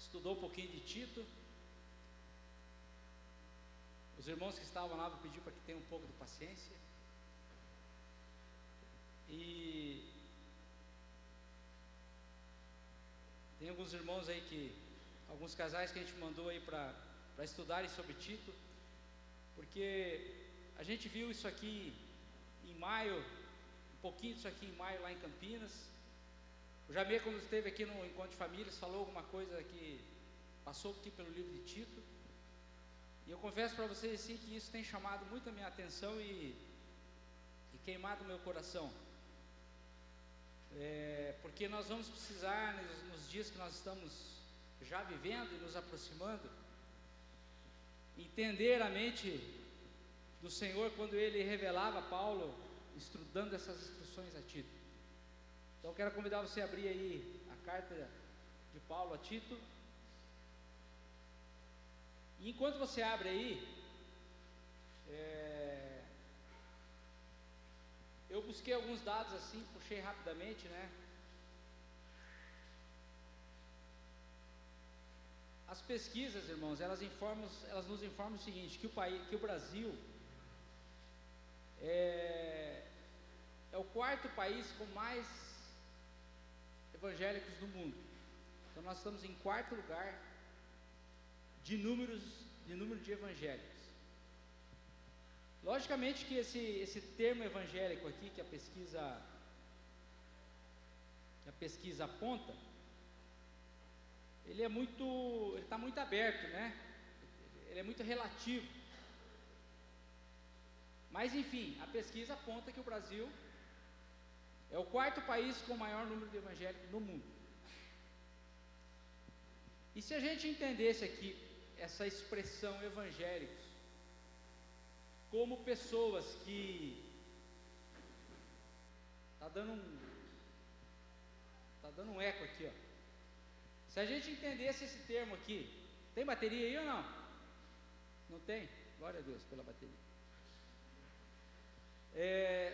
estudou um pouquinho de Tito. Os irmãos que estavam lá vou pedir para que tenham um pouco de paciência. E tem alguns irmãos aí alguns casais que a gente mandou aí para estudarem sobre Tito, porque a gente viu isso aqui em maio, um pouquinho disso aqui em maio lá em Campinas. O Jamê, quando esteve aqui no Encontro de Famílias, falou alguma coisa que passou aqui pelo livro de Tito, e eu confesso para vocês assim que isso tem chamado muito a minha atenção e queimado o meu coração, porque nós vamos precisar, nos dias que nós estamos já vivendo e nos aproximando, entender a mente do Senhor quando Ele revelava a Paulo, dando essas instruções a Tito. Então eu quero convidar você a abrir aí a carta de Paulo a Tito. E enquanto você abre aí, eu busquei alguns dados assim, puxei rapidamente, né? As pesquisas, irmãos, elas nos informam o seguinte, que o Brasil é o quarto país com mais evangélicos do mundo. Então nós estamos em quarto lugar de número de evangélicos. Logicamente que esse termo evangélico aqui que a pesquisa aponta, ele está muito aberto, né? Ele é muito relativo. Mas enfim, a pesquisa aponta que o Brasil é o quarto país com o maior número de evangélicos no mundo. E se a gente entendesse aqui essa expressão evangélicos como pessoas que tá dando um eco aqui, ó. Se a gente entendesse esse termo aqui, tem bateria aí ou não? Não tem? Glória a Deus pela bateria.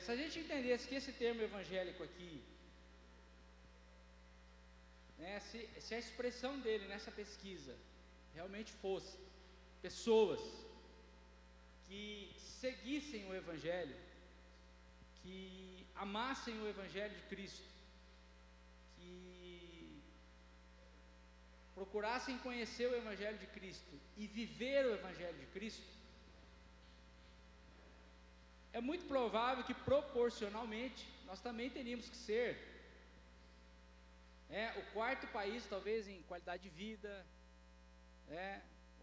Se a gente entendesse que esse termo evangélico aqui, né, se a expressão dele nessa pesquisa realmente fosse pessoas que seguissem o Evangelho, que amassem o Evangelho de Cristo, que procurassem conhecer o Evangelho de Cristo e viver o Evangelho de Cristo, é muito provável que proporcionalmente nós também teríamos que ser o quarto país talvez em qualidade de vida,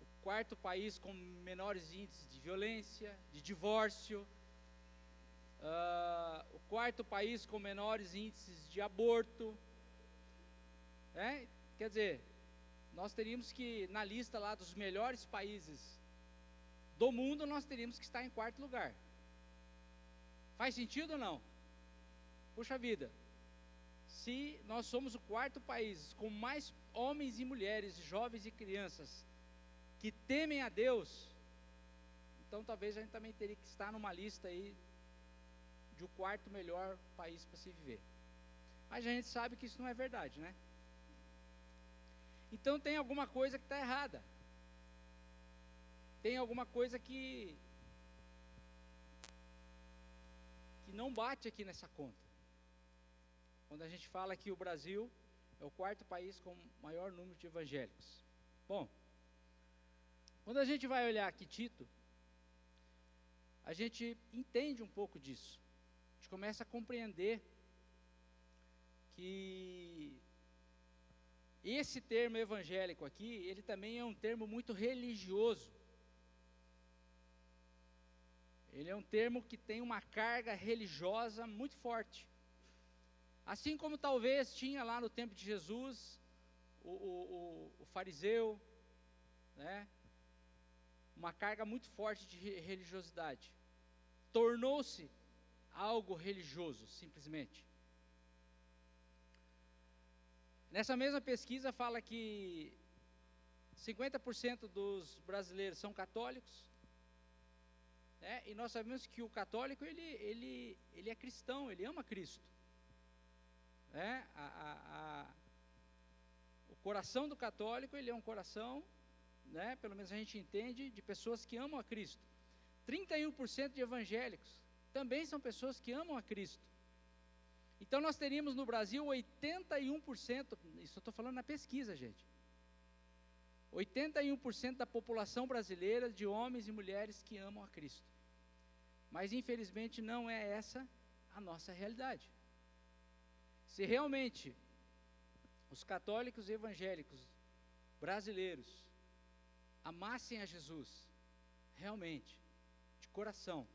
o quarto país com menores índices de violência, de divórcio, o quarto país com menores índices de aborto, quer dizer, nós teríamos que, na lista lá dos melhores países do mundo, nós teríamos que estar em quarto lugar. Faz sentido ou não? Puxa vida, se nós somos o quarto país com mais homens e mulheres, jovens e crianças que temem a Deus, então talvez a gente também teria que estar numa lista aí de o quarto melhor país para se viver. Mas a gente sabe que isso não é verdade, né? Então tem alguma coisa que está errada. Tem alguma coisa que não bate aqui nessa conta. Quando a gente fala que o Brasil é o quarto país com maior número de evangélicos. Bom, quando a gente vai olhar aqui Tito, a gente entende um pouco disso. A gente começa a compreender que esse termo evangélico aqui, ele também é um termo muito religioso. Ele é um termo que tem uma carga religiosa muito forte. Assim como talvez tinha lá no tempo de Jesus, o fariseu, né? Uma carga muito forte de religiosidade. Tornou-se algo religioso, simplesmente. Nessa mesma pesquisa fala que 50% dos brasileiros são católicos, né? E nós sabemos que o católico ele é cristão, ele ama Cristo, né? O coração do católico, ele é um coração, né, pelo menos a gente entende, de pessoas que amam a Cristo. 31% de evangélicos também são pessoas que amam a Cristo. Então nós teríamos no Brasil 81%, isso eu estou falando na pesquisa, gente. 81% da população brasileira de homens e mulheres que amam a Cristo. Mas infelizmente não é essa a nossa realidade. Se realmente os católicos e evangélicos brasileiros amassem a Jesus, realmente, de coração,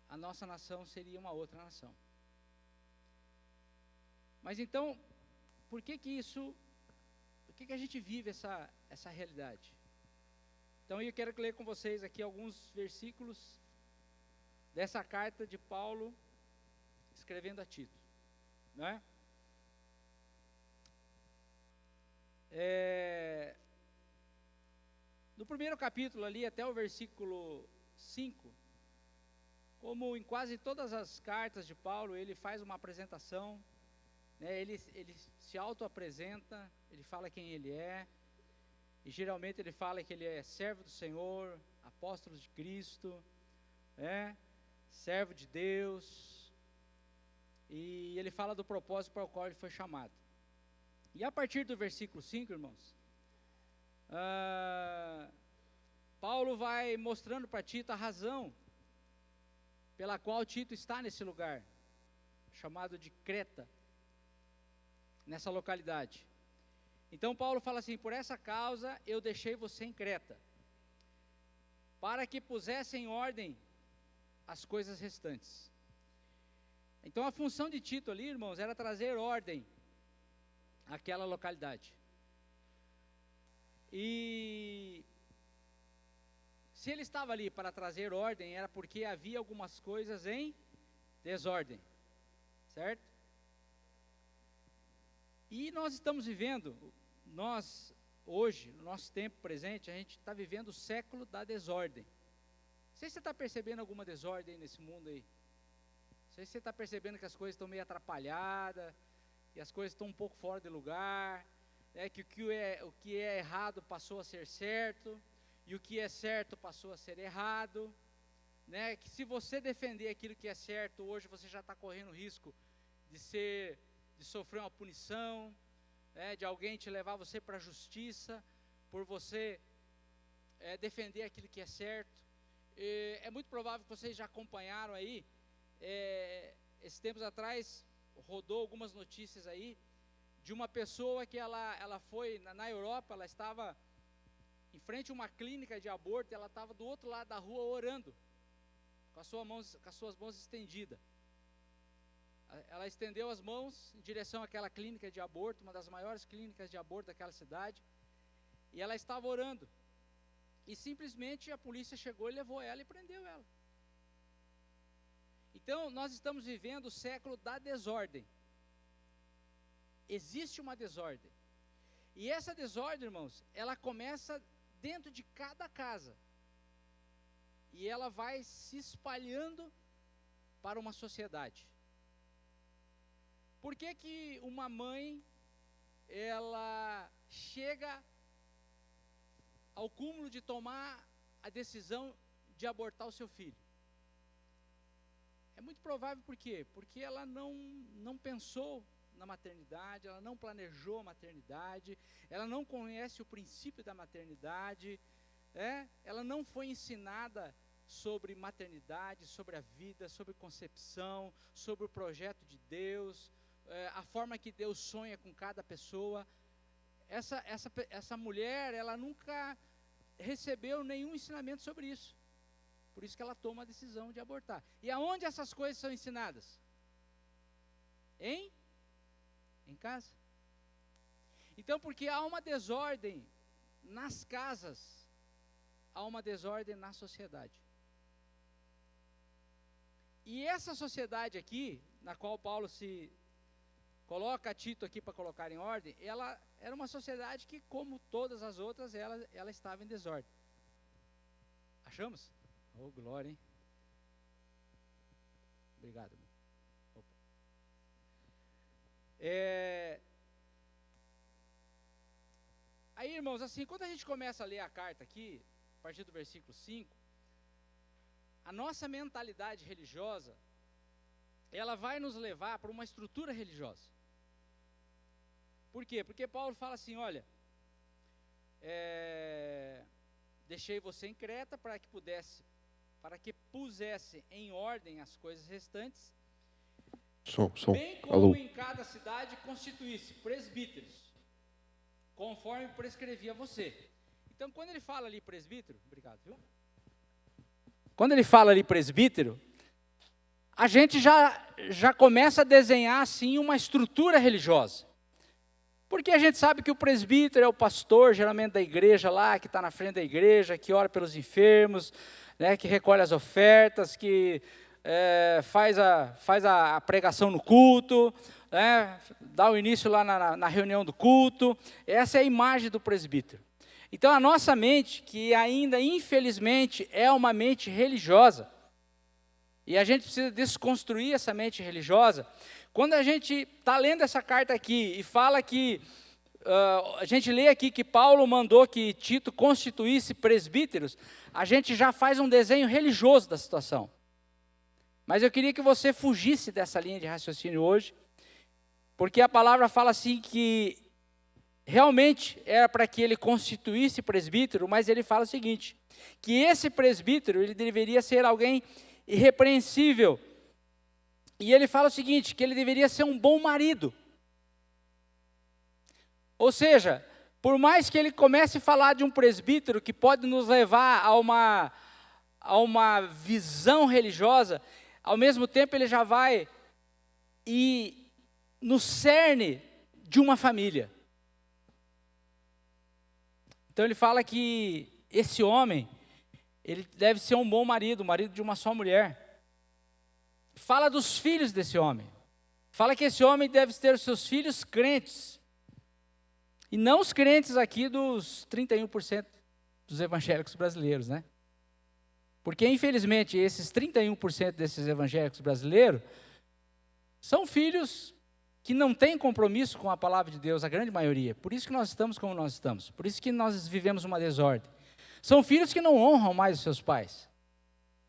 a nossa nação seria uma outra nação. Mas então, por que a gente vive essa realidade? Então eu quero ler com vocês aqui alguns versículos dessa carta de Paulo escrevendo a Tito, né? No primeiro capítulo ali, até o versículo 5, como em quase todas as cartas de Paulo, ele faz uma apresentação, né? Ele se auto-apresenta, ele fala quem ele é, e geralmente ele fala que ele é servo do Senhor, apóstolo de Cristo, né? Servo de Deus, e ele fala do propósito para o qual ele foi chamado. E a partir do versículo 5, irmãos, Paulo vai mostrando para Tito a razão pela qual Tito está nesse lugar, chamado de Creta, nessa localidade. Então Paulo fala assim: por essa causa eu deixei você em Creta, para que pusesse em ordem as coisas restantes. Então a função de Tito ali, irmãos, era trazer ordem àquela localidade. E se ele estava ali para trazer ordem, era porque havia algumas coisas em desordem, certo? E nós estamos vivendo, hoje, no nosso tempo presente, a gente está vivendo o século da desordem. Não sei se você está percebendo alguma desordem nesse mundo aí. Não sei se você está percebendo que as coisas estão meio atrapalhadas, que as coisas estão um pouco fora de lugar, que o que é errado passou a ser certo, e o que é certo passou a ser errado, né? Que se você defender aquilo que é certo, hoje você já está correndo risco de sofrer uma punição, de alguém te levar você para a justiça, por você defender aquilo que é certo. É muito provável que vocês já acompanharam aí, esses tempos atrás, rodou algumas notícias aí, de uma pessoa que ela foi, na Europa, ela estava em frente a uma clínica de aborto, e ela estava do outro lado da rua orando, com as suas mãos estendidas. Ela estendeu as mãos em direção àquela clínica de aborto, uma das maiores clínicas de aborto daquela cidade, e ela estava orando, e simplesmente a polícia chegou e levou ela e prendeu ela. Então nós estamos vivendo o século da desordem. Existe uma desordem, e essa desordem, irmãos, ela começa dentro de cada casa, e ela vai se espalhando para uma sociedade. Por que que uma mãe, ela chega ao cúmulo de tomar a decisão de abortar o seu filho? É muito provável, por quê? Porque ela não pensou na maternidade, ela não planejou a maternidade, ela não conhece o princípio da maternidade, ela não foi ensinada sobre maternidade, sobre a vida, sobre concepção, sobre o projeto de Deus, a forma que Deus sonha com cada pessoa. Essa mulher, ela nunca recebeu nenhum ensinamento sobre isso. Por isso que ela toma a decisão de abortar. E aonde essas coisas são ensinadas? Em casa. Então, porque há uma desordem nas casas, há uma desordem na sociedade. E essa sociedade aqui, na qual Paulo se coloca Tito aqui para colocar em ordem, ela era uma sociedade que, como todas as outras, ela estava em desordem. Achamos? Oh, glória, hein? Obrigado, irmão. Opa. irmãos, assim, quando a gente começa a ler a carta aqui, a partir do versículo 5, a nossa mentalidade religiosa, ela vai nos levar para uma estrutura religiosa. Por quê? Porque Paulo fala assim, olha, deixei você em Creta para que pusesse em ordem as coisas restantes, bem como Alô. em cada cidade constituísse presbíteros, conforme prescrevia você. Então, quando ele fala ali presbítero, obrigado, viu? Quando ele fala ali presbítero, a gente já começa a desenhar assim uma estrutura religiosa. Porque a gente sabe que o presbítero é o pastor, geralmente da igreja lá, que está na frente da igreja, que ora pelos enfermos, né, que recolhe as ofertas, que faz a pregação no culto, né, dá o início lá na reunião do culto. Essa é a imagem do presbítero. Então a nossa mente, que ainda infelizmente é uma mente religiosa, e a gente precisa desconstruir essa mente religiosa. Quando a gente está lendo essa carta aqui e fala que, a gente lê aqui que Paulo mandou que Tito constituísse presbíteros, a gente já faz um desenho religioso da situação. Mas eu queria que você fugisse dessa linha de raciocínio hoje, porque a palavra fala assim que realmente era para que ele constituísse presbítero, mas ele fala o seguinte, que esse presbítero ele deveria ser alguém irrepreensível. E ele fala o seguinte, que ele deveria ser um bom marido. Ou seja, por mais que ele comece a falar de um presbítero que pode nos levar a uma visão religiosa, ao mesmo tempo ele já vai ir no cerne de uma família. Então ele fala que esse homem, ele deve ser um bom marido, marido de uma só mulher. Fala dos filhos desse homem. Fala que esse homem deve ter os seus filhos crentes. E não os crentes aqui dos 31% dos evangélicos brasileiros, né? Porque, infelizmente, esses 31% desses evangélicos brasileiros são filhos que não têm compromisso com a palavra de Deus, a grande maioria. Por isso que nós estamos como nós estamos. Por isso que nós vivemos uma desordem. São filhos que não honram mais os seus pais.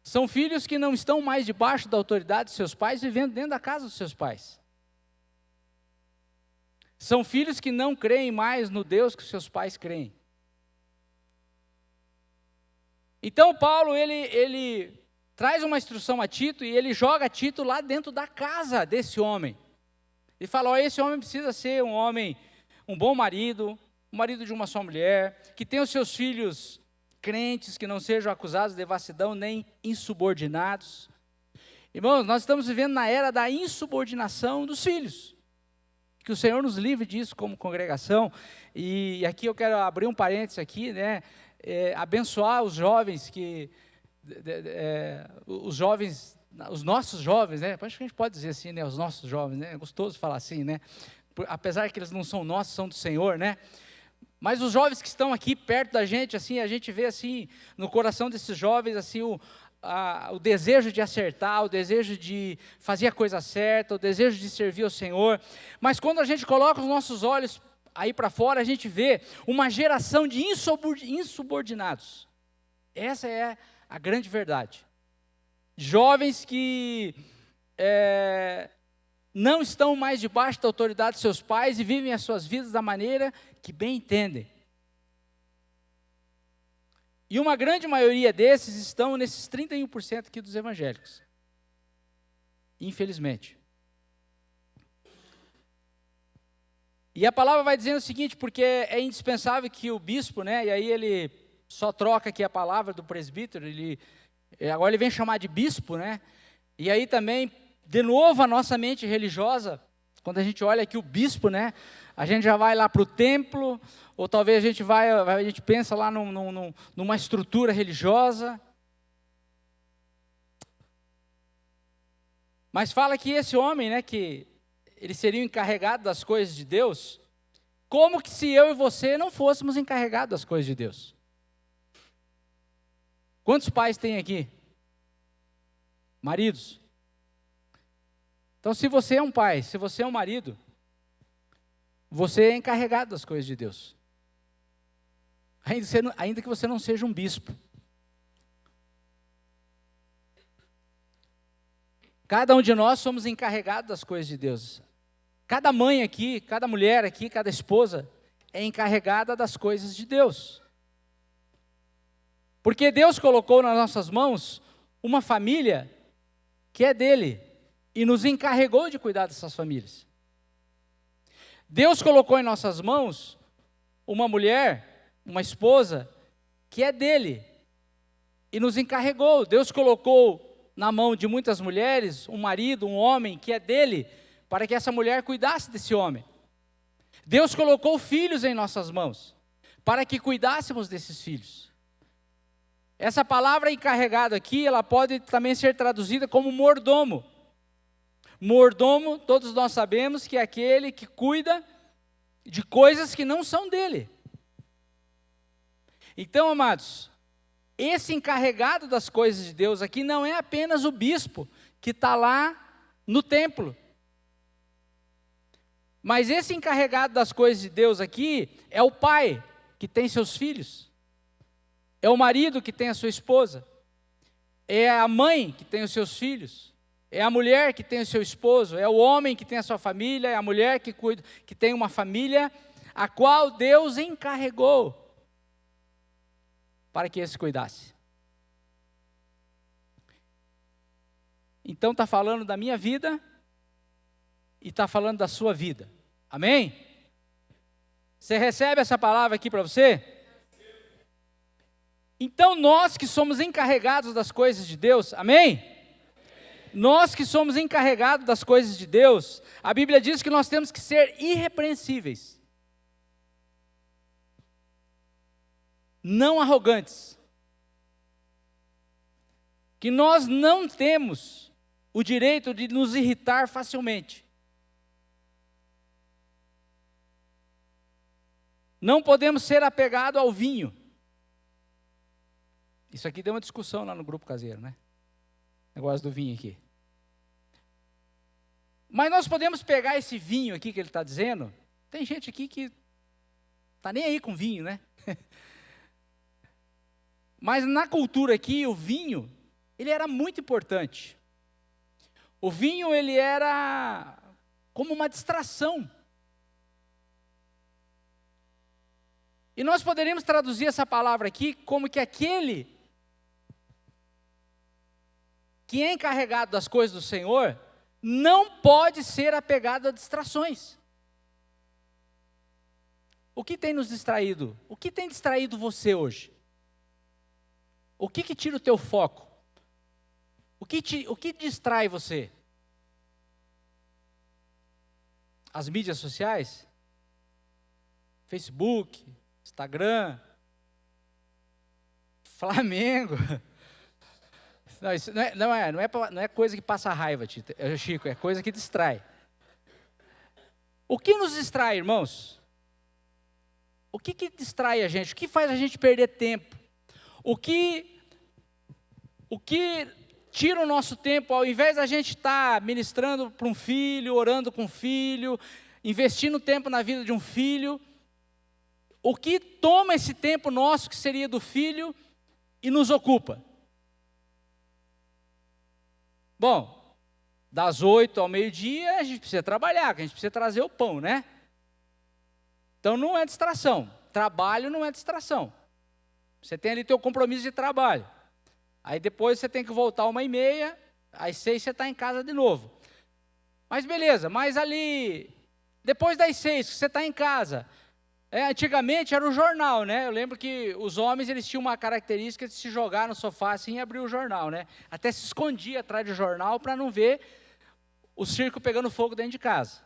São filhos que não estão mais debaixo da autoridade dos seus pais, vivendo dentro da casa dos seus pais. São filhos que não creem mais no Deus que os seus pais creem. Então Paulo, ele traz uma instrução a Tito e ele joga Tito lá dentro da casa desse homem. Ele fala, olha, esse homem precisa ser um homem, um bom marido, um marido de uma só mulher, que tenha os seus filhos crentes, que não sejam acusados de devassidão nem insubordinados. Irmãos, nós estamos vivendo na era da insubordinação dos filhos. Que o Senhor nos livre disso como congregação. E aqui eu quero abrir um parênteses aqui, né? Abençoar os jovens os nossos jovens, né? Acho que a gente pode dizer assim, né? Os nossos jovens, né? É gostoso falar assim, né? Apesar que eles não são nossos, são do Senhor, né? Mas os jovens que estão aqui perto da gente, assim, a gente vê assim, no coração desses jovens, assim, o desejo de acertar, o desejo de fazer a coisa certa, o desejo de servir ao Senhor. Mas quando a gente coloca os nossos olhos aí para fora, a gente vê uma geração de insubordinados. Essa é a grande verdade. Jovens que não estão mais debaixo da autoridade de seus pais e vivem as suas vidas da maneira que bem entendem. E uma grande maioria desses estão nesses 31% aqui dos evangélicos. Infelizmente. E a palavra vai dizendo o seguinte, porque é indispensável que o bispo, né, e aí ele só troca aqui a palavra do presbítero, agora ele vem chamar de bispo, né, e aí também, de novo, a nossa mente religiosa, quando a gente olha aqui o bispo, né, a gente já vai lá para o templo, ou talvez a gente pensa lá numa estrutura religiosa. Mas fala que esse homem, né, que ele seria o encarregado das coisas de Deus, como que se eu e você não fôssemos encarregados das coisas de Deus? Quantos pais tem aqui? Maridos. Então, se você é um pai, se você é um marido, você é encarregado das coisas de Deus. ainda que você não seja um bispo. Cada um de nós somos encarregados das coisas de Deus. Cada mãe aqui, cada mulher aqui, cada esposa é encarregada das coisas de Deus. Porque Deus colocou nas nossas mãos uma família que é dele e nos encarregou de cuidar dessas famílias. Deus colocou em nossas mãos uma mulher, uma esposa que é dele e nos encarregou. Deus colocou na mão de muitas mulheres um marido, um homem que é dele, para que essa mulher cuidasse desse homem. Deus colocou filhos em nossas mãos, para que cuidássemos desses filhos. Essa palavra encarregado aqui, ela pode também ser traduzida como mordomo. Mordomo, todos nós sabemos que é aquele que cuida de coisas que não são dele. Então, amados, esse encarregado das coisas de Deus aqui não é apenas o bispo que está lá no templo. Mas esse encarregado das coisas de Deus aqui é o pai que tem seus filhos. É o marido que tem a sua esposa. É a mãe que tem os seus filhos. É a mulher que tem o seu esposo. É o homem que tem a sua família. É a mulher que cuida, que tem uma família a qual Deus encarregou para que esse cuidasse. Então está falando da minha vida e está falando da sua vida. Amém? Você recebe essa palavra aqui para você? Então nós que somos encarregados das coisas de Deus, amém? Nós que somos encarregados das coisas de Deus, a Bíblia diz que nós temos que ser irrepreensíveis. Não arrogantes, que nós não temos o direito de nos irritar facilmente. Não podemos ser apegados ao vinho. Isso aqui deu uma discussão lá no grupo caseiro, né? Negócio do vinho aqui. Mas nós podemos pegar esse vinho aqui que ele está dizendo. Tem gente aqui que está nem aí com vinho, né? Mas na cultura aqui, o vinho, ele era muito importante. O vinho, ele era como uma distração. E nós poderíamos traduzir essa palavra aqui como que aquele que é encarregado das coisas do Senhor não pode ser apegado a distrações. O que tem nos distraído? O que tem distraído você hoje? O que tira o teu foco? O que distrai você? As mídias sociais? Facebook, Instagram, Flamengo. Não, isso não é coisa que passa raiva, Chico, é coisa que distrai. O que nos distrai, irmãos? O que distrai a gente? O que faz a gente perder tempo? O que tira o nosso tempo, ao invés da gente estar ministrando para um filho, orando com um filho, investindo tempo na vida de um filho, o que toma esse tempo nosso, que seria do filho, e nos ocupa? Bom, das 8 ao meio-dia, a gente precisa trabalhar, que a gente precisa trazer o pão, né? Então não é distração. Trabalho não é distração. Você tem ali teu compromisso de trabalho. Aí depois você tem que voltar 1h30, às 6 você está em casa de novo. Mas beleza, mas ali, depois das 6 que você está em casa, antigamente era o jornal, né? Eu lembro que os homens, eles tinham uma característica de se jogar no sofá assim e abrir o jornal, né? Até se escondia atrás do jornal para não ver o circo pegando fogo dentro de casa.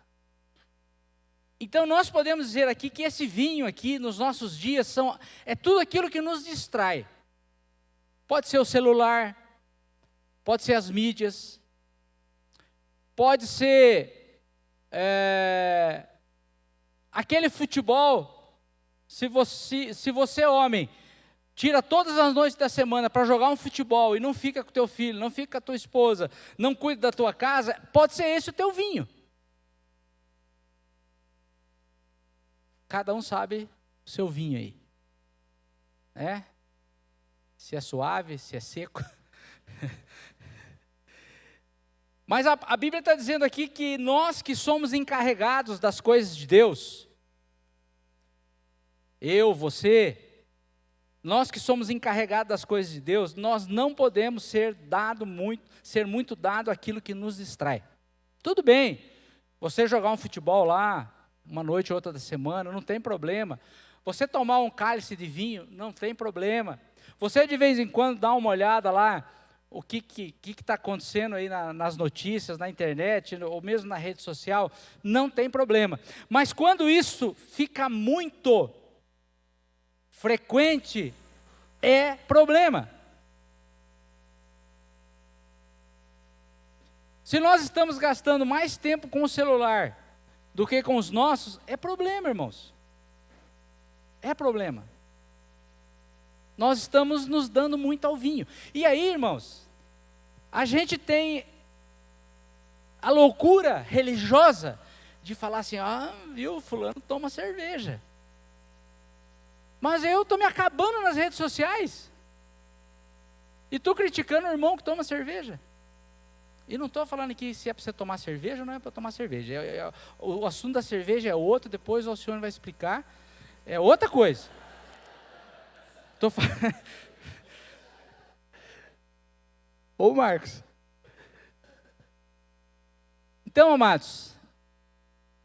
Então nós podemos dizer aqui que esse vinho aqui nos nossos dias é tudo aquilo que nos distrai. Pode ser o celular, pode ser as mídias, pode ser aquele futebol. Se você homem, tira todas as noites da semana para jogar um futebol e não fica com o teu filho, não fica com a tua esposa, não cuida da tua casa, pode ser esse o teu vinho. Cada um sabe o seu vinho aí. né? Se é suave, se é seco. Mas a Bíblia está dizendo aqui que nós que somos encarregados das coisas de Deus, eu, você, nós que somos encarregados das coisas de Deus, nós não podemos ser muito dado àquilo que nos distrai. Tudo bem, você jogar um futebol lá, uma noite ou outra da semana, não tem problema. Você tomar um cálice de vinho, não tem problema. Você de vez em quando dá uma olhada lá, o que está acontecendo aí nas notícias, na internet, ou mesmo na rede social, não tem problema. Mas quando isso fica muito frequente, é problema. Se nós estamos gastando mais tempo com o celular do que com os nossos, é problema, irmãos. É problema. Nós estamos nos dando muito ao vinho. E aí, irmãos, a gente tem a loucura religiosa de falar assim, viu, fulano toma cerveja. Mas eu estou me acabando nas redes sociais. E estou criticando o irmão que toma cerveja. E não estou falando aqui se é para você tomar cerveja ou não é para tomar cerveja. O assunto da cerveja é outro, depois o senhor vai explicar. É outra coisa. Estou falando... Ô Marcos. Então, amados,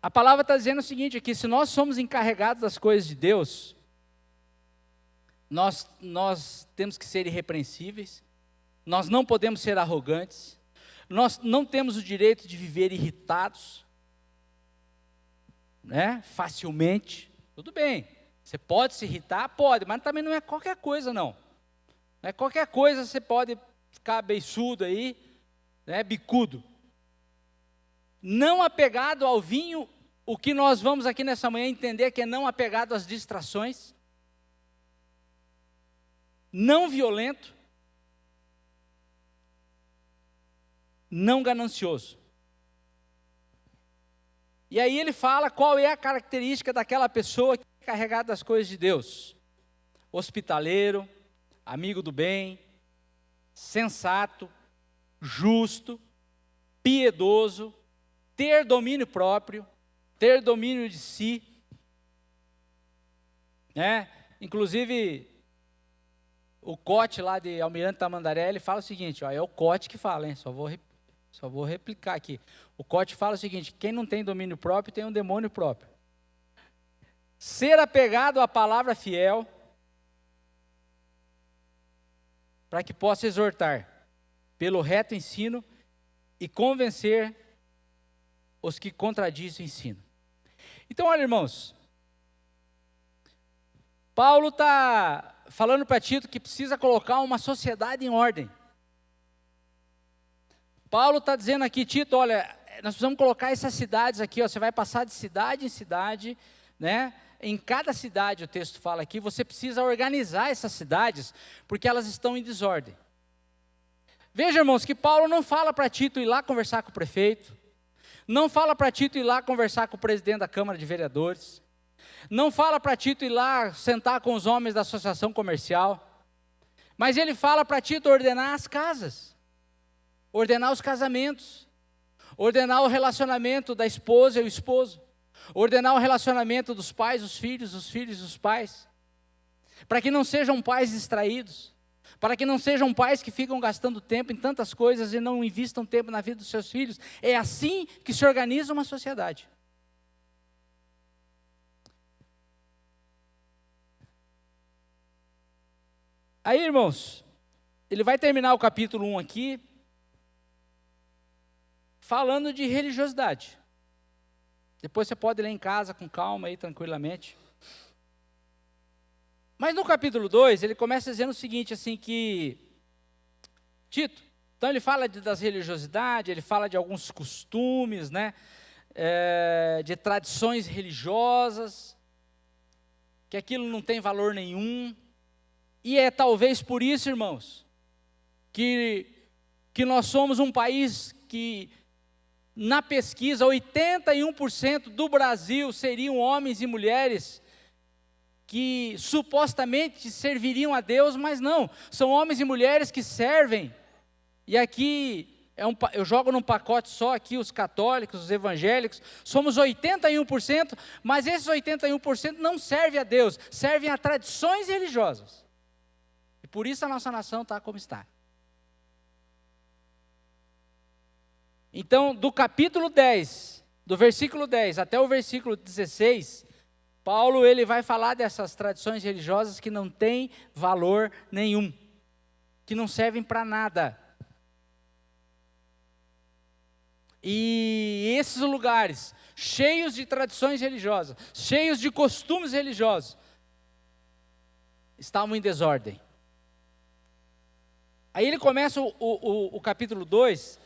a palavra está dizendo o seguinte aqui, se nós somos encarregados das coisas de Deus, nós temos que ser irrepreensíveis, nós não podemos ser arrogantes, nós não temos o direito de viver irritados, né, facilmente. Tudo bem, você pode se irritar? Pode, mas também não é qualquer coisa não. Não é qualquer coisa, você pode ficar beiçudo aí, né, bicudo. Não apegado ao vinho, o que nós vamos aqui nessa manhã entender que é não apegado às distrações, não violento, não ganancioso. E aí ele fala qual é a característica daquela pessoa que é carregada das coisas de Deus: hospitaleiro, amigo do bem, sensato, justo, piedoso, ter domínio próprio, ter domínio de si, né? Inclusive, o Cote lá de Almirante Tamandaré, ele fala o seguinte, é o Cote que fala, hein? Só vou replicar aqui. O Cote fala o seguinte, quem não tem domínio próprio tem um demônio próprio. Ser apegado à palavra fiel, para que possa exortar pelo reto ensino e convencer os que contradizem o ensino. Então, olha, irmãos, Paulo está falando para Tito que precisa colocar uma sociedade em ordem. Paulo está dizendo aqui, Tito, olha, nós precisamos colocar essas cidades aqui, ó, você vai passar de cidade em cidade, né? Em cada cidade, o texto fala aqui, você precisa organizar essas cidades, porque elas estão em desordem. Veja, irmãos, que Paulo não fala para Tito ir lá conversar com o prefeito, não fala para Tito ir lá conversar com o presidente da Câmara de Vereadores, não fala para Tito ir lá sentar com os homens da associação comercial, mas ele fala para Tito ordenar as casas, ordenar os casamentos, ordenar o relacionamento da esposa e o esposo, ordenar o relacionamento dos pais, os filhos dos pais, para que não sejam pais distraídos, para que não sejam pais que ficam gastando tempo em tantas coisas e não investam tempo na vida dos seus filhos. É assim que se organiza uma sociedade. Aí, irmãos, ele vai terminar o capítulo 1 aqui, falando de religiosidade. Depois você pode ler em casa com calma aí, tranquilamente. Mas no capítulo 2, ele começa dizendo o seguinte, assim, que Tito, então ele fala das religiosidades, ele fala de alguns costumes, né, de tradições religiosas, que aquilo não tem valor nenhum, e é talvez por isso, irmãos, que nós somos um país que, na pesquisa, 81% do Brasil seriam homens e mulheres que supostamente serviriam a Deus, mas não, são homens e mulheres que servem. E aqui eu jogo num pacote só aqui os católicos, os evangélicos, somos 81%, mas esses 81% não servem a Deus, servem a tradições religiosas. E por isso a nossa nação está como está. Então, do capítulo 10, do versículo 10 até o versículo 16, Paulo ele vai falar dessas tradições religiosas que não têm valor nenhum, que não servem para nada. E esses lugares, cheios de tradições religiosas, cheios de costumes religiosos, estavam em desordem. Aí ele começa o capítulo 2,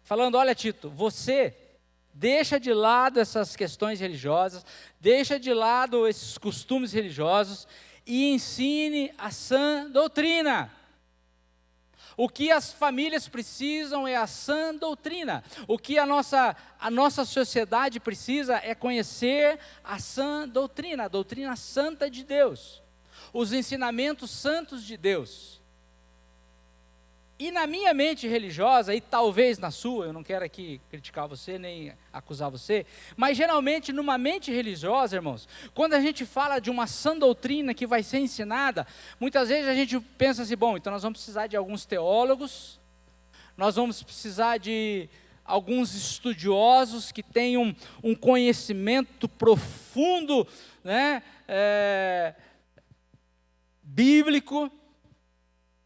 falando, olha Tito, você deixa de lado essas questões religiosas, deixa de lado esses costumes religiosos e ensine a sã doutrina. O que as famílias precisam é a sã doutrina. O que a nossa sociedade precisa é conhecer a sã doutrina, a doutrina santa de Deus, os ensinamentos santos de Deus. E na minha mente religiosa, e talvez na sua, eu não quero aqui criticar você, nem acusar você, mas geralmente numa mente religiosa, irmãos, quando a gente fala de uma sã doutrina que vai ser ensinada, muitas vezes a gente pensa assim, bom, então nós vamos precisar de alguns teólogos, nós vamos precisar de alguns estudiosos que tenham um conhecimento profundo, né, bíblico,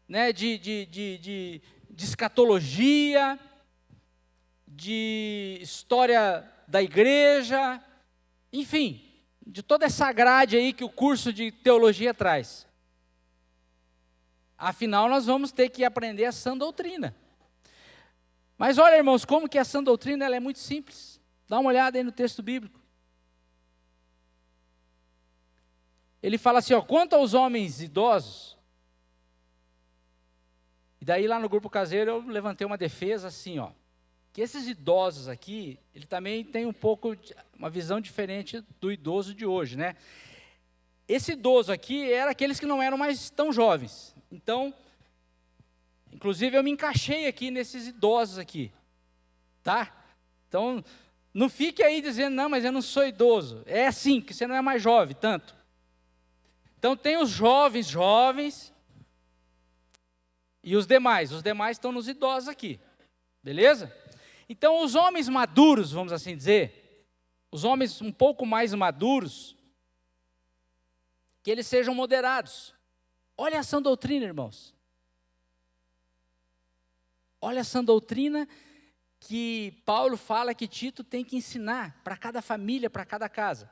né, de escatologia, de história da igreja, enfim, de toda essa grade aí que o curso de teologia traz. Afinal, nós vamos ter que aprender a sã doutrina. Mas olha, irmãos, como que a sã doutrina ela é muito simples. Dá uma olhada aí no texto bíblico. Ele fala assim, ó, quanto aos homens idosos, e daí lá no grupo caseiro eu levantei uma defesa assim, ó, que esses idosos aqui, ele também tem um pouco, uma visão diferente do idoso de hoje, né? Esse idoso aqui era aqueles que não eram mais tão jovens. Então, inclusive eu me encaixei aqui nesses idosos aqui, tá? Então, não fique aí dizendo, não, mas eu não sou idoso. É assim, que você não é mais jovem, tanto. Então tem os jovens, e os demais estão nos idosos aqui, beleza? Então os homens maduros, vamos assim dizer, os homens um pouco mais maduros, que eles sejam moderados. Olha a sã doutrina, irmãos. Olha a sã doutrina que Paulo fala que Tito tem que ensinar para cada família, para cada casa.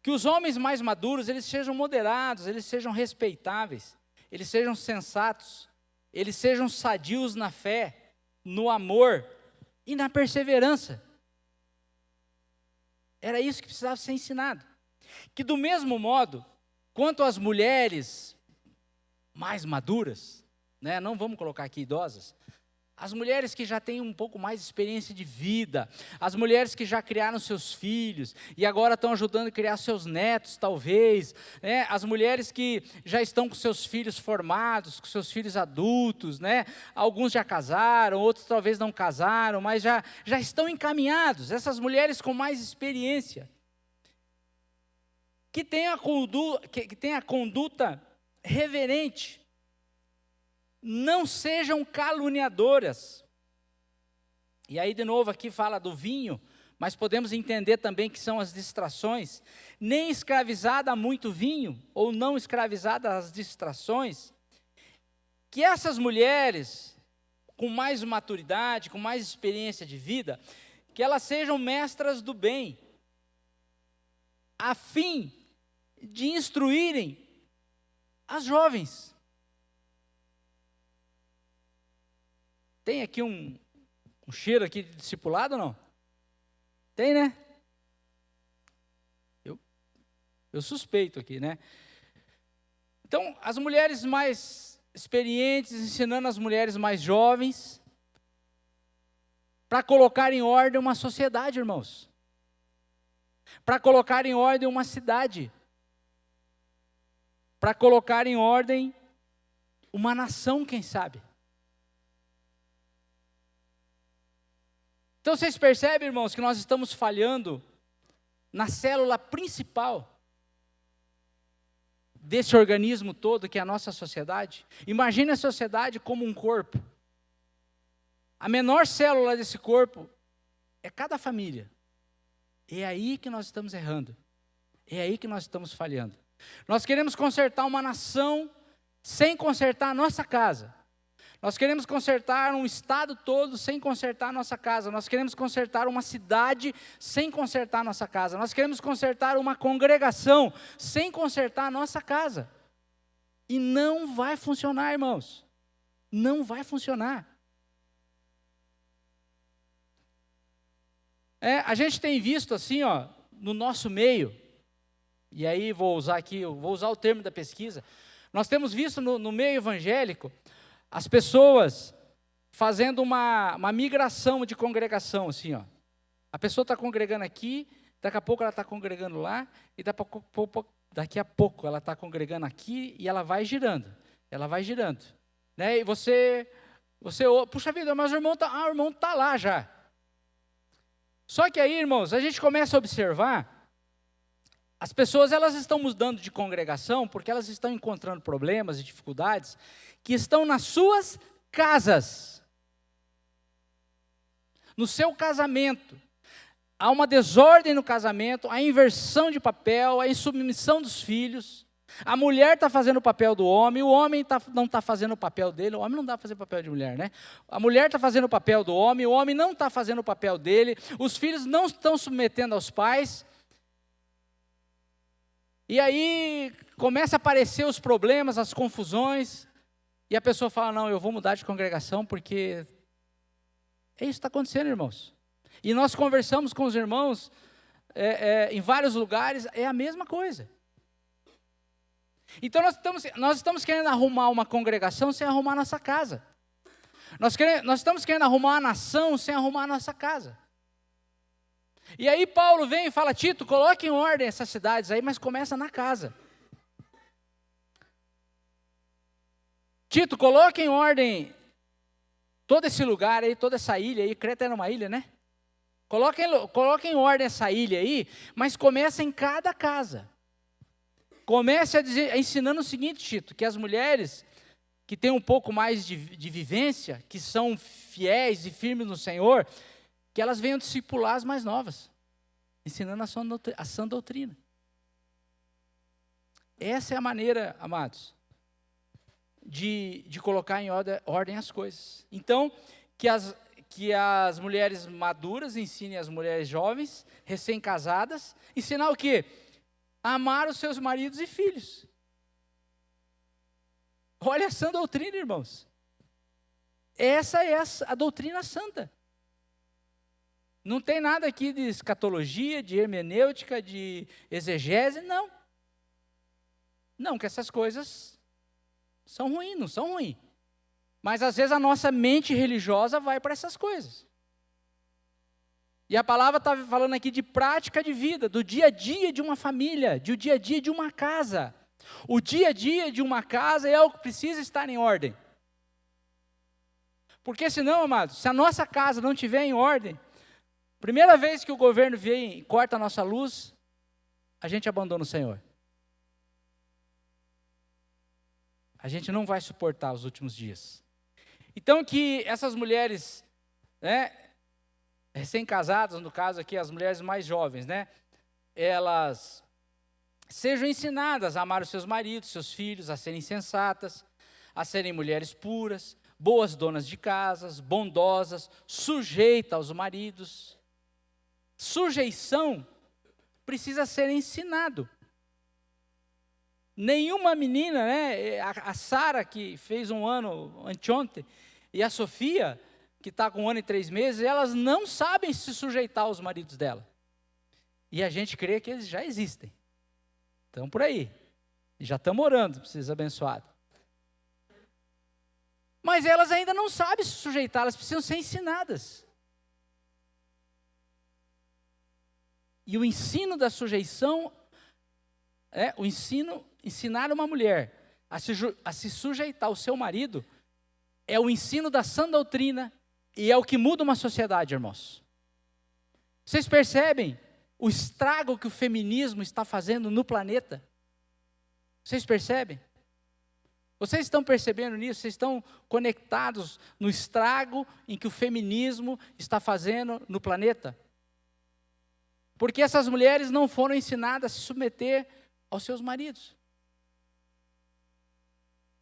Que os homens mais maduros, eles sejam moderados, eles sejam respeitáveis, eles sejam sensatos, eles sejam sadios na fé, no amor e na perseverança. Era isso que precisava ser ensinado. Que do mesmo modo, quanto às mulheres mais maduras, né, não vamos colocar aqui idosas, as mulheres que já têm um pouco mais de experiência de vida, as mulheres que já criaram seus filhos e agora estão ajudando a criar seus netos, talvez, né? As mulheres que já estão com seus filhos formados, com seus filhos adultos, né? Alguns já casaram, outros talvez não casaram, mas já estão encaminhados. Essas mulheres com mais experiência, que têm a conduta reverente, não sejam caluniadoras. E aí de novo aqui fala do vinho, mas podemos entender também que são as distrações. Nem escravizada a muito vinho, ou não escravizada às distrações. Que essas mulheres, com mais maturidade, com mais experiência de vida, que elas sejam mestras do bem, a fim de instruírem as jovens. Tem aqui um cheiro aqui de discipulado ou não? Tem, né? Eu suspeito aqui, né? Então, as mulheres mais experientes, ensinando as mulheres mais jovens, para colocar em ordem uma sociedade, irmãos. Para colocar em ordem uma cidade. para colocar em ordem uma nação, quem sabe. Então vocês percebem, irmãos, que nós estamos falhando na célula principal desse organismo todo que é a nossa sociedade. Imagine a sociedade como um corpo. A menor célula desse corpo é cada família. É aí que nós estamos errando. É aí que nós estamos falhando. Nós queremos consertar uma nação sem consertar a nossa casa. Nós queremos consertar um estado todo sem consertar a nossa casa. Nós queremos consertar uma cidade sem consertar a nossa casa. Nós queremos consertar uma congregação sem consertar a nossa casa. E não vai funcionar, irmãos. Não vai funcionar. A gente tem visto assim, no nosso meio, e aí vou usar o termo da pesquisa, nós temos visto no meio evangélico, as pessoas fazendo uma migração de congregação, assim, A pessoa está congregando aqui, daqui a pouco ela está congregando lá, e daqui a pouco ela está congregando aqui, e ela vai girando, né? E você puxa vida, mas o irmão está lá já. Só que aí, irmãos, a gente começa a observar, as pessoas elas estão mudando de congregação porque elas estão encontrando problemas e dificuldades que estão nas suas casas, no seu casamento. Há uma desordem no casamento, a inversão de papel, a insubmissão dos filhos. A mulher está fazendo o papel do homem, o homem não está fazendo o papel dele. O homem não dá para fazer papel de mulher, né? A mulher está fazendo o papel do homem, o homem não está fazendo o papel dele. Os filhos não estão submetendo aos pais. E aí começa a aparecer os problemas, as confusões. E a pessoa fala, não, eu vou mudar de congregação porque é isso que está acontecendo, irmãos. E nós conversamos com os irmãos em vários lugares, é a mesma coisa. Então nós estamos querendo arrumar uma congregação sem arrumar nossa casa. Nós estamos querendo arrumar uma nação sem arrumar a nossa casa. E aí Paulo vem e fala, Tito, coloque em ordem essas cidades aí, mas começa na casa. Tito, coloque em ordem todo esse lugar aí, toda essa ilha aí. Creta era uma ilha, né? Coloque em ordem essa ilha aí, mas começa em cada casa. Comece ensinando o seguinte, Tito, que as mulheres que têm um pouco mais de vivência, que são fiéis e firmes no Senhor, que elas venham discipular as mais novas, ensinando a sã doutrina. Essa é a maneira, amados, de colocar em ordem as coisas. Então, que as mulheres maduras ensinem as mulheres jovens, recém-casadas, ensinar o quê? Amar os seus maridos e filhos. Olha a sã doutrina, irmãos. Essa é a doutrina santa. Não tem nada aqui de escatologia, de hermenêutica, de exegese, não. Não, que essas coisas são ruins, não são ruins. Mas às vezes a nossa mente religiosa vai para essas coisas. E a palavra está falando aqui de prática de vida, do dia a dia de uma família, do dia a dia de uma casa. O dia a dia de uma casa é algo que precisa estar em ordem. Porque senão, amados, se a nossa casa não estiver em ordem, primeira vez que o governo vem e corta a nossa luz, a gente abandona o Senhor. A gente não vai suportar os últimos dias. Então que essas mulheres, né, recém-casadas, no caso aqui, as mulheres mais jovens, né? Elas sejam ensinadas a amar os seus maridos, seus filhos, a serem sensatas, a serem mulheres puras, boas donas de casas, bondosas, sujeitas aos maridos. Sujeição precisa ser ensinado. Nenhuma menina, né? A Sara, que fez 1 ano anteontem, e a Sofia, que está com 1 ano e 3 meses, elas não sabem se sujeitar aos maridos dela. E a gente crê que eles já existem. Estão por aí. E já estamos orando para vocês abençoados. Mas elas ainda não sabem se sujeitar, elas precisam ser ensinadas. E o ensino da sujeição ensinar uma mulher a se sujeitar ao seu marido, é o ensino da sã doutrina e é o que muda uma sociedade, irmãos. Vocês percebem o estrago que o feminismo está fazendo no planeta? Vocês percebem? Vocês estão percebendo nisso? Vocês estão conectados no estrago em que o feminismo está fazendo no planeta? Porque essas mulheres não foram ensinadas a se submeter aos seus maridos.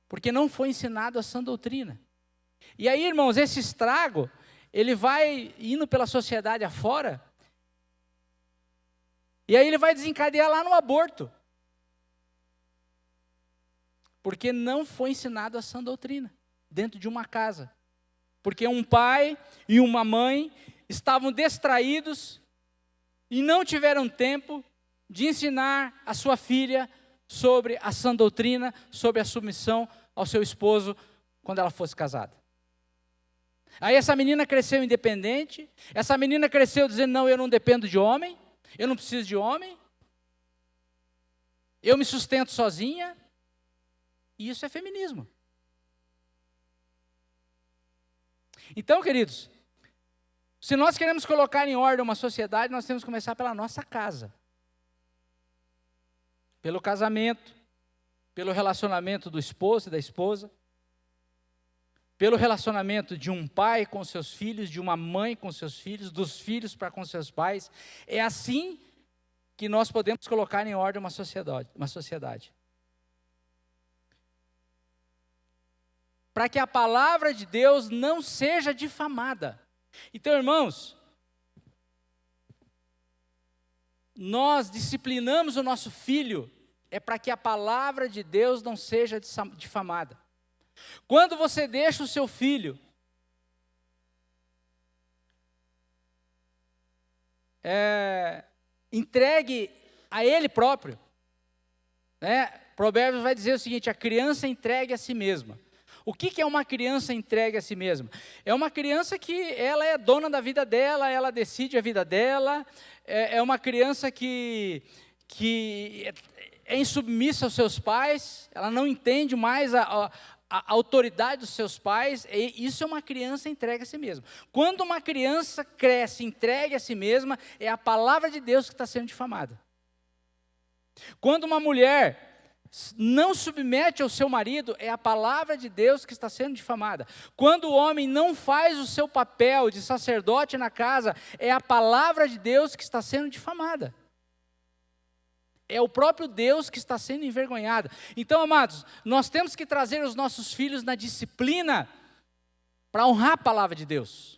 Porque não foi ensinado a sã doutrina. E aí, irmãos, esse estrago, ele vai indo pela sociedade afora, e aí ele vai desencadear lá no aborto. Porque não foi ensinado a sã doutrina dentro de uma casa. Porque um pai e uma mãe estavam distraídos e não tiveram tempo de ensinar a sua filha sobre a sã doutrina, sobre a submissão ao seu esposo quando ela fosse casada. Aí essa menina cresceu independente, essa menina cresceu dizendo, não, eu não dependo de homem, eu não preciso de homem, eu me sustento sozinha. E isso é feminismo. Então, queridos, se nós queremos colocar em ordem uma sociedade, nós temos que começar pela nossa casa. Pelo casamento, pelo relacionamento do esposo e da esposa, pelo relacionamento de um pai com seus filhos, de uma mãe com seus filhos, dos filhos para com seus pais. É assim que nós podemos colocar em ordem uma sociedade. Para que a palavra de Deus não seja difamada. Então, irmãos, nós disciplinamos o nosso filho, é para que a palavra de Deus não seja difamada. Quando você deixa o seu filho entregue a ele próprio, Provérbios vai dizer o seguinte, a criança entregue a si mesma. O que é uma criança entregue a si mesma? É uma criança que ela é dona da vida dela, ela decide a vida dela, é uma criança que é insubmissa aos seus pais, ela não entende mais a autoridade dos seus pais, e isso é uma criança entregue a si mesma. Quando uma criança cresce, entregue a si mesma, é a palavra de Deus que está sendo difamada. Quando uma mulher não submete ao seu marido, é a palavra de Deus que está sendo difamada. Quando o homem não faz o seu papel de sacerdote na casa, é a palavra de Deus que está sendo difamada. É o próprio Deus que está sendo envergonhado. Então, amados, nós temos que trazer os nossos filhos na disciplina para honrar a palavra de Deus.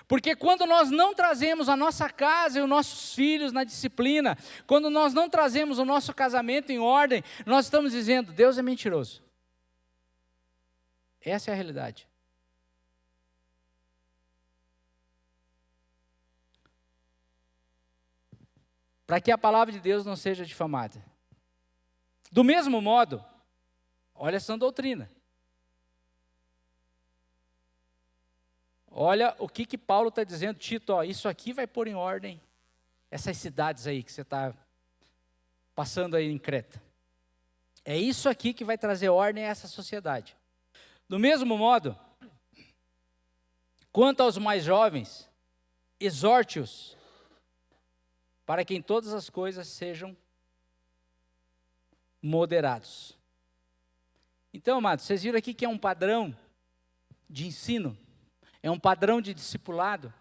Porque quando nós não trazemos a nossa casa e os nossos filhos na disciplina, quando nós não trazemos o nosso casamento em ordem, nós estamos dizendo, Deus é mentiroso. Essa é a realidade. Para que a palavra de Deus não seja difamada. Do mesmo modo, olha essa doutrina. Olha o que Paulo está dizendo, Tito, isso aqui vai pôr em ordem essas cidades aí que você está passando aí em Creta. É isso aqui que vai trazer ordem a essa sociedade. Do mesmo modo, quanto aos mais jovens, exorte-os para que em todas as coisas sejam moderados. Então, amados, vocês viram aqui que é um padrão de ensino, é um padrão de discipulado,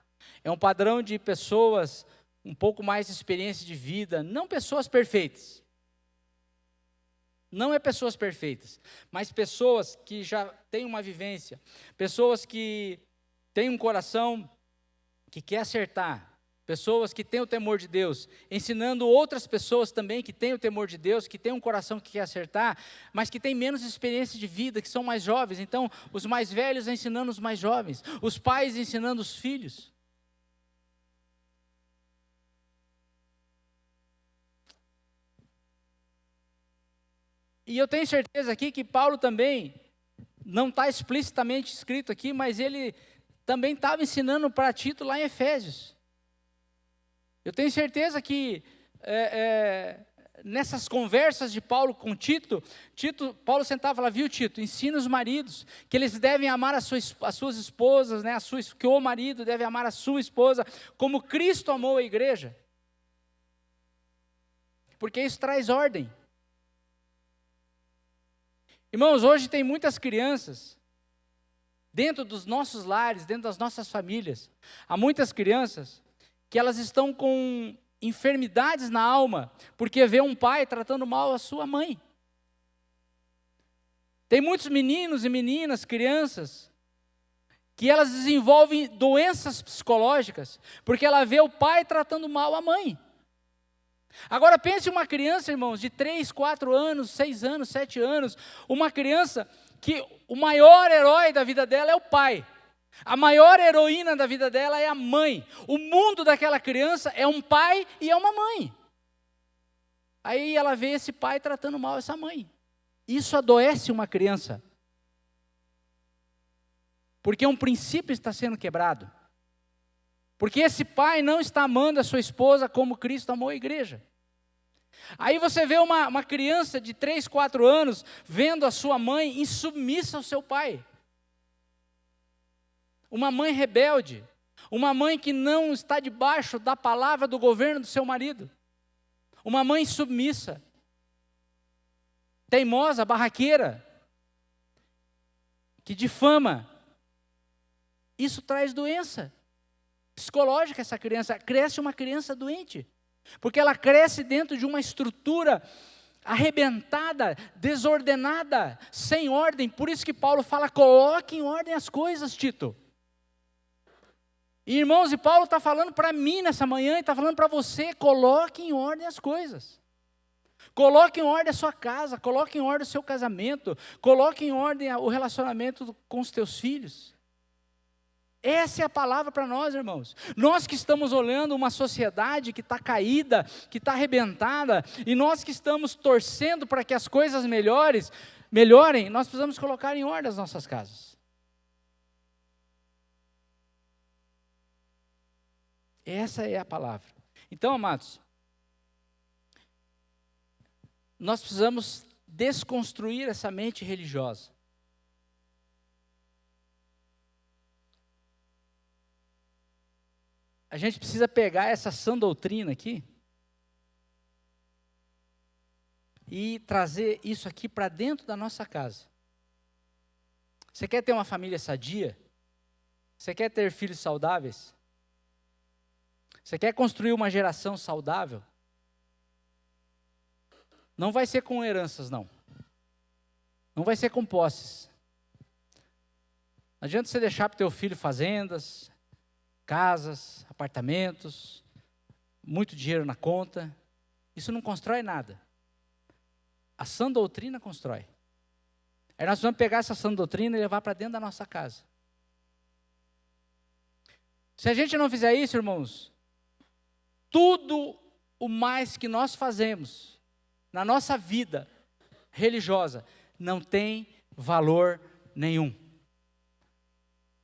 é um padrão de pessoas um pouco mais de experiência de vida, não pessoas perfeitas. Não é pessoas perfeitas, mas pessoas que já têm uma vivência, pessoas que têm um coração que quer acertar, pessoas que têm o temor de Deus, ensinando outras pessoas também que têm o temor de Deus, que têm um coração que quer acertar, mas que têm menos experiência de vida, que são mais jovens. Então, os mais velhos ensinando os mais jovens, os pais ensinando os filhos. E eu tenho certeza aqui que Paulo também, não está explicitamente escrito aqui, mas ele também estava ensinando para Tito lá em Efésios. Eu tenho certeza que nessas conversas de Paulo com Tito, Paulo sentava e falava, viu Tito, ensina os maridos, que eles devem amar as suas esposas, né, que o marido deve amar a sua esposa, como Cristo amou a igreja. Porque isso traz ordem. Irmãos, hoje tem muitas crianças, dentro dos nossos lares, dentro das nossas famílias, há muitas crianças que elas estão com enfermidades na alma, porque vê um pai tratando mal a sua mãe. Tem muitos meninos e meninas, crianças, que elas desenvolvem doenças psicológicas, porque ela vê o pai tratando mal a mãe. Agora pense uma criança, irmãos, de 3, 4 anos, 6 anos, 7 anos, uma criança que o maior herói da vida dela é o pai. A maior heroína da vida dela é a mãe. O mundo daquela criança é um pai e é uma mãe. Aí ela vê esse pai tratando mal essa mãe. Isso adoece uma criança. Porque um princípio está sendo quebrado. Porque esse pai não está amando a sua esposa como Cristo amou a igreja. Aí você vê uma criança de 3, 4 anos vendo a sua mãe insubmissa ao seu pai. Uma mãe rebelde, uma mãe que não está debaixo da palavra do governo do seu marido, uma mãe submissa, teimosa, barraqueira, que difama. Isso traz doença psicológica. Essa criança cresce uma criança doente, porque ela cresce dentro de uma estrutura arrebentada, desordenada, sem ordem. Por isso que Paulo fala, coloque em ordem as coisas, Tito. E, irmãos, e Paulo está falando para mim nessa manhã, e está falando para você, coloque em ordem as coisas. Coloque em ordem a sua casa, coloque em ordem o seu casamento, coloque em ordem o relacionamento com os teus filhos. Essa é a palavra para nós, irmãos. Nós que estamos olhando uma sociedade que está caída, que está arrebentada, e nós que estamos torcendo para que as coisas melhorem, nós precisamos colocar em ordem as nossas casas. Essa é a palavra. Então, amados, nós precisamos desconstruir essa mente religiosa. A gente precisa pegar essa sã doutrina aqui e trazer isso aqui para dentro da nossa casa. Você quer ter uma família sadia? Você quer ter filhos saudáveis? Você quer construir uma geração saudável? Não vai ser com heranças, não. Não vai ser com posses. Não adianta você deixar para o teu filho fazendas, casas, apartamentos, muito dinheiro na conta. Isso não constrói nada. A sã doutrina constrói. Aí nós vamos pegar essa sã doutrina e levar para dentro da nossa casa. Se a gente não fizer isso, irmãos, tudo o mais que nós fazemos na nossa vida religiosa não tem valor nenhum.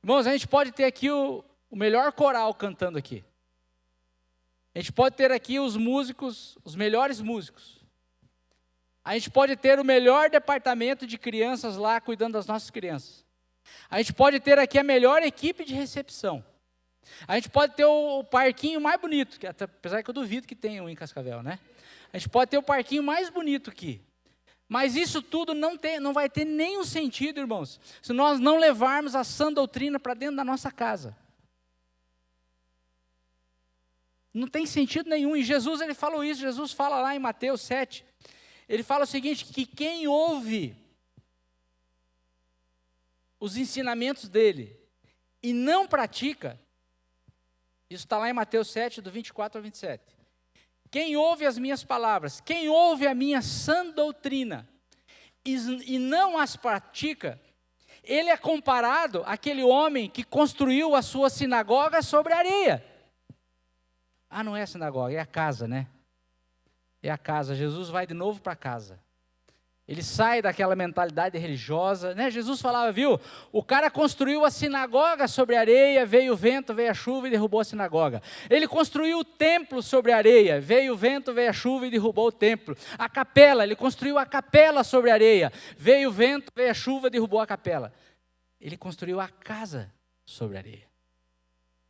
Irmãos, a gente pode ter aqui o melhor coral cantando aqui. A gente pode ter aqui os músicos, os melhores músicos. A gente pode ter o melhor departamento de crianças lá cuidando das nossas crianças. A gente pode ter aqui a melhor equipe de recepção. A gente pode ter o parquinho mais bonito, apesar que eu duvido que tenha um em Cascavel, né? A gente pode ter o parquinho mais bonito aqui. Mas isso tudo não vai ter nenhum sentido, irmãos, se nós não levarmos a sã doutrina para dentro da nossa casa. Não tem sentido nenhum. E Jesus, ele falou isso, Jesus fala lá em Mateus 7, ele fala o seguinte, que quem ouve os ensinamentos dele e não pratica, isso está lá em Mateus 7, do 24 ao 27. Quem ouve as minhas palavras, quem ouve a minha sã doutrina e não as pratica, ele é comparado àquele homem que construiu a sua sinagoga sobre areia. Ah, não é a sinagoga, é a casa, né? É a casa. Jesus vai de novo para casa. Ele sai daquela mentalidade religiosa, né? Jesus falava, viu? O cara construiu a sinagoga sobre areia, veio o vento, veio a chuva e derrubou a sinagoga. Ele construiu o templo sobre areia, veio o vento, veio a chuva e derrubou o templo. A capela, ele construiu a capela sobre areia, veio o vento, veio a chuva e derrubou a capela. Ele construiu a casa sobre areia.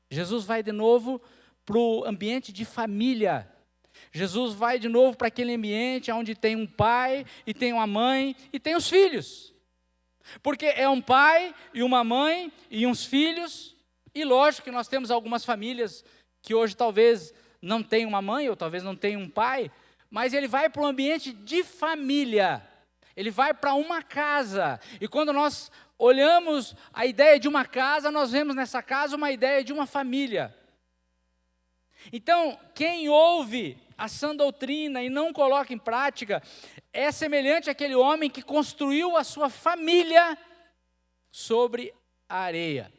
Jesus vai de novo para o ambiente de família. Jesus vai de novo para aquele ambiente onde tem um pai, e tem uma mãe, e tem os filhos. Porque é um pai, e uma mãe, e uns filhos, e lógico que nós temos algumas famílias que hoje talvez não tenham uma mãe, ou talvez não tenham um pai, mas ele vai para um ambiente de família, ele vai para uma casa, e quando nós olhamos a ideia de uma casa, nós vemos nessa casa uma ideia de uma família. Então, quem ouve a sã doutrina e não coloca em prática, é semelhante àquele homem que construiu a sua família sobre a areia.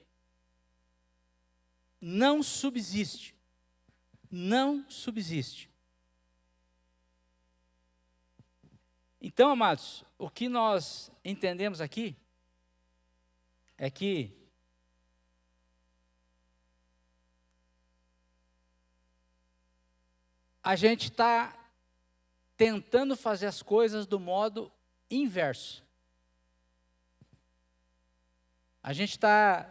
Não subsiste. Não subsiste. Então, amados, o que nós entendemos aqui é que a gente está tentando fazer as coisas do modo inverso. A gente está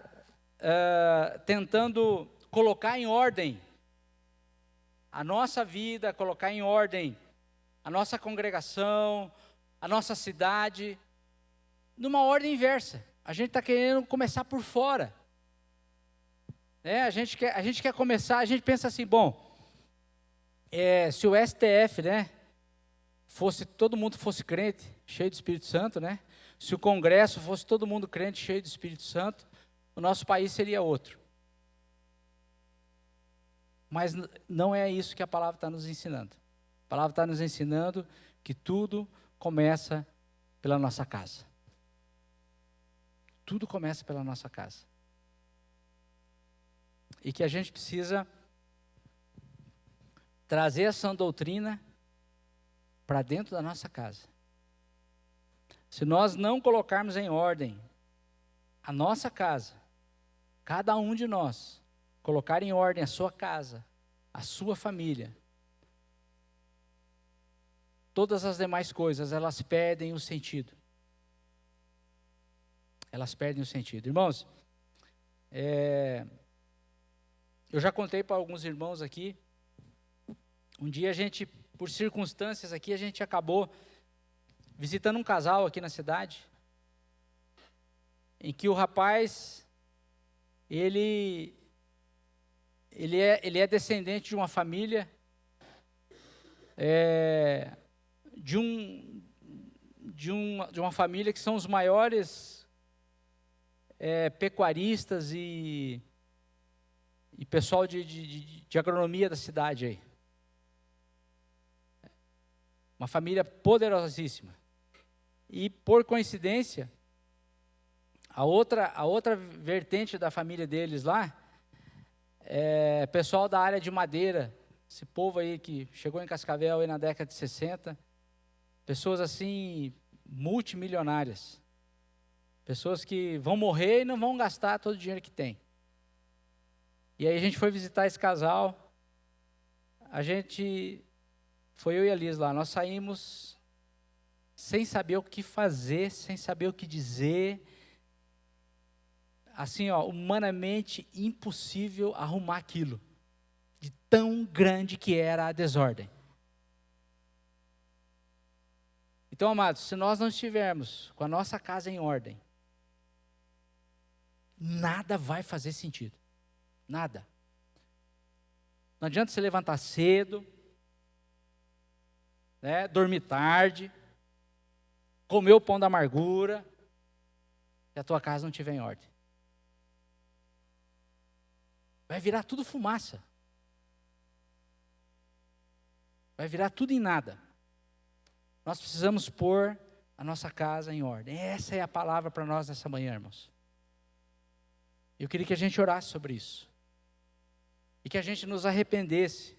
tentando colocar em ordem a nossa vida, colocar em ordem a nossa congregação, a nossa cidade, numa ordem inversa. A gente está querendo começar por fora. A gente quer começar, a gente pensa assim, bom, se o STF, né, todo mundo fosse crente, cheio do Espírito Santo, né? Se o Congresso fosse todo mundo crente, cheio do Espírito Santo, o nosso país seria outro. Mas não é isso que a palavra está nos ensinando. A palavra está nos ensinando que tudo começa pela nossa casa. Tudo começa pela nossa casa. E que a gente precisa trazer a sã doutrina para dentro da nossa casa. Se nós não colocarmos em ordem a nossa casa, cada um de nós colocar em ordem a sua casa, a sua família, todas as demais coisas, elas perdem o sentido. Elas perdem o sentido. Irmãos, eu já contei para alguns irmãos aqui, um dia a gente, por circunstâncias aqui, a gente acabou visitando um casal aqui na cidade, em que o rapaz, ele é descendente de uma família, de uma família que são os maiores pecuaristas e pessoal de agronomia da cidade aí. Uma família poderosíssima. E, por coincidência, a outra vertente da família deles lá, pessoal da área de madeira, esse povo aí que chegou em Cascavel aí na década de 60, pessoas assim, multimilionárias, pessoas que vão morrer e não vão gastar todo o dinheiro que tem. E aí a gente foi visitar esse casal, foi eu e a Liz lá, nós saímos sem saber o que fazer, sem saber o que dizer, assim, humanamente impossível arrumar aquilo, de tão grande que era a desordem. Então, amados, se nós não estivermos com a nossa casa em ordem, nada vai fazer sentido, nada. Não adianta você levantar cedo, né, dormir tarde, comer o pão da amargura, se a tua casa não estiver em ordem. Vai virar tudo fumaça. Vai virar tudo em nada. Nós precisamos pôr a nossa casa em ordem. Essa é a palavra para nós nessa manhã, irmãos. Eu queria que a gente orasse sobre isso. E que a gente nos arrependesse.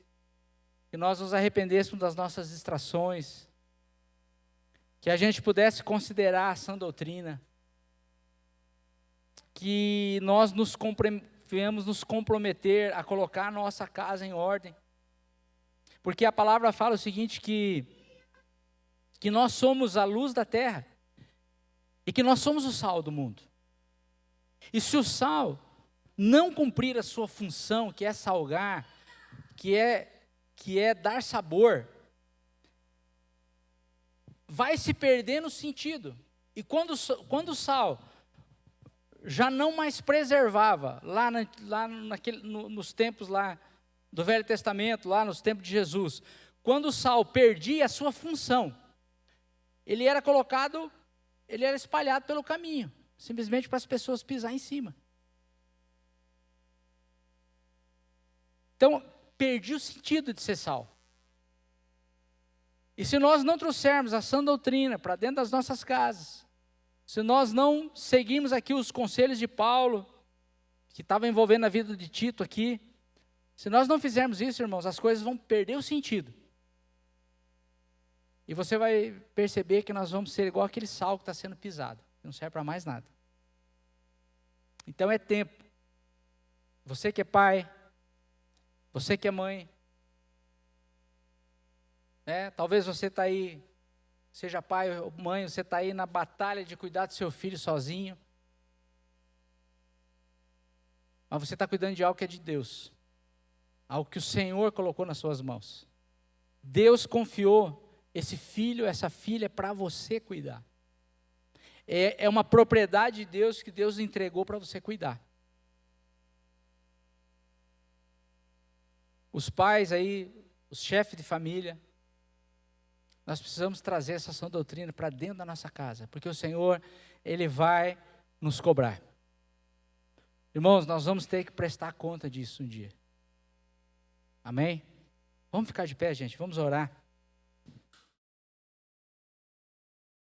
Que nós nos arrependêssemos das nossas distrações. que a gente pudesse considerar a sã doutrina, que nós venhamos nos comprometer a colocar a nossa casa em ordem, porque a palavra fala o seguinte, que nós somos a luz da terra, e que nós somos o sal do mundo. E se o sal não cumprir a sua função, que é salgar, que é dar sabor, vai se perder no sentido. E quando o sal já não mais preservava, nos tempos lá do Velho Testamento, lá nos tempos de Jesus, quando o sal perdia a sua função, ele era espalhado pelo caminho, simplesmente para as pessoas pisar em cima. Então, perdi o sentido de ser sal. E se nós não trouxermos a sã doutrina para dentro das nossas casas, se nós não seguirmos aqui os conselhos de Paulo, que estava envolvendo a vida de Tito aqui, se nós não fizermos isso, irmãos, as coisas vão perder o sentido. E você vai perceber que nós vamos ser igual aquele sal que está sendo pisado, que não serve para mais nada. Então é tempo. Você que é pai, você que é mãe, talvez você está aí, seja pai ou mãe, você está aí na batalha de cuidar do seu filho sozinho. Mas você está cuidando de algo que é de Deus. Algo que o Senhor colocou nas suas mãos. Deus confiou esse filho, essa filha para você cuidar. É uma propriedade de Deus que Deus entregou para você cuidar. Os pais aí, os chefes de família, nós precisamos trazer essa sã doutrina para dentro da nossa casa, porque o Senhor, Ele vai nos cobrar. Irmãos, nós vamos ter que prestar conta disso um dia. Amém? Vamos ficar de pé, gente, vamos orar.